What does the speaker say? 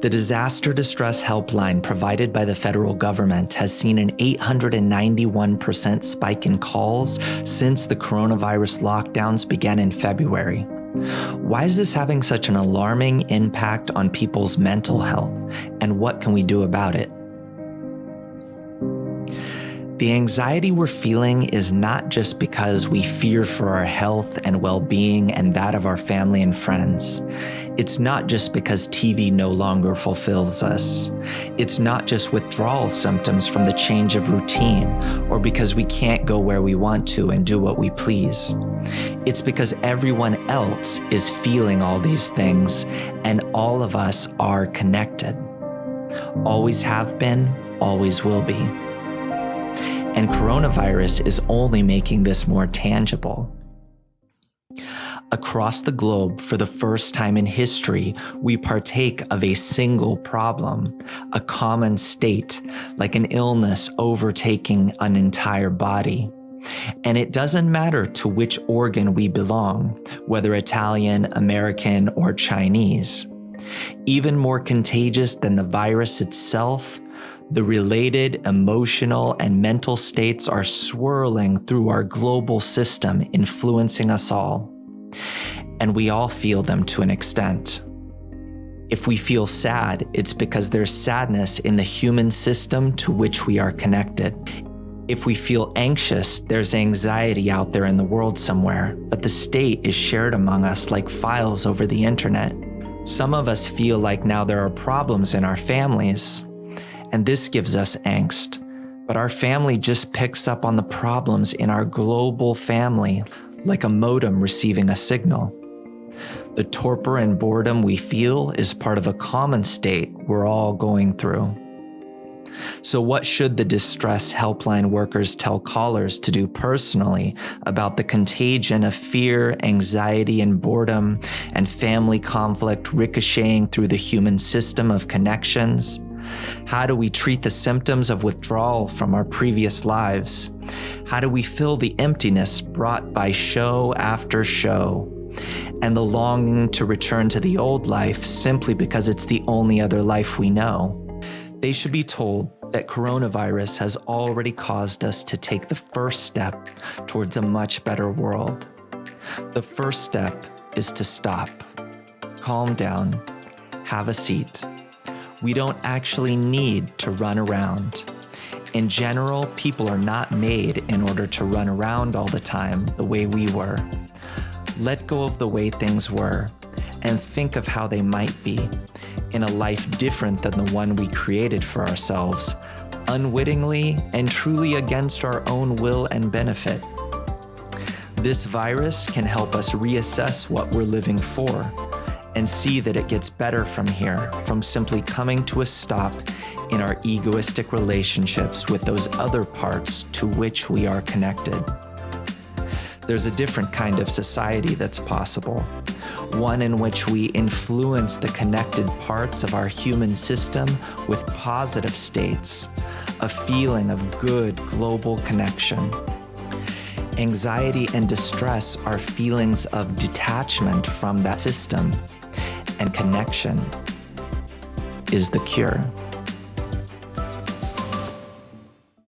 The Disaster Distress Helpline provided by the federal government has seen an 891% spike in calls since the coronavirus lockdowns began in February. Why is this having such an alarming impact on people's mental health, and what can we do about it? The anxiety we're feeling is not just because we fear for our health and well-being and that of our family and friends. It's not just because TV no longer fulfills us. It's not just withdrawal symptoms from the change of routine or because we can't go where we want to and do what we please. It's because everyone else is feeling all these things and all of us are connected. Always have been, always will be. And coronavirus is only making this more tangible. Across the globe, for the first time in history, we partake of a single problem, a common state, like an illness overtaking an entire body. And it doesn't matter to which organ we belong, whether Italian, American, or Chinese. Even more contagious than the virus itself, the related emotional and mental states are swirling through our global system, influencing us all. And we all feel them to an extent. If we feel sad, it's because there's sadness in the human system to which we are connected. If we feel anxious, there's anxiety out there in the world somewhere, but the state is shared among us like files over the internet. Some of us feel like now there are problems in our families, and this gives us angst. But our family just picks up on the problems in our global family, like a modem receiving a signal. The torpor and boredom we feel is part of a common state we're all going through. So what should the distress helpline workers tell callers to do personally about the contagion of fear, anxiety, and boredom, and family conflict ricocheting through the human system of connections? How do we treat the symptoms of withdrawal from our previous lives? How do we fill the emptiness brought by show after show, and the longing to return to the old life simply because it's the only other life we know? They should be told that coronavirus has already caused us to take the first step towards a much better world. The first step is to stop, calm down, have a seat. We don't actually need to run around. In general, people are not made in order to run around all the time the way we were. Let go of the way things were and think of how they might be in a life different than the one we created for ourselves, unwittingly and truly against our own will and benefit. This virus can help us reassess what we're living for and see that it gets better from here, from simply coming to a stop in our egoistic relationships with those other parts to which we are connected. There's a different kind of society that's possible, one in which we influence the connected parts of our human system with positive states, a feeling of good global connection. Anxiety and distress are feelings of detachment from that system, and connection is the cure.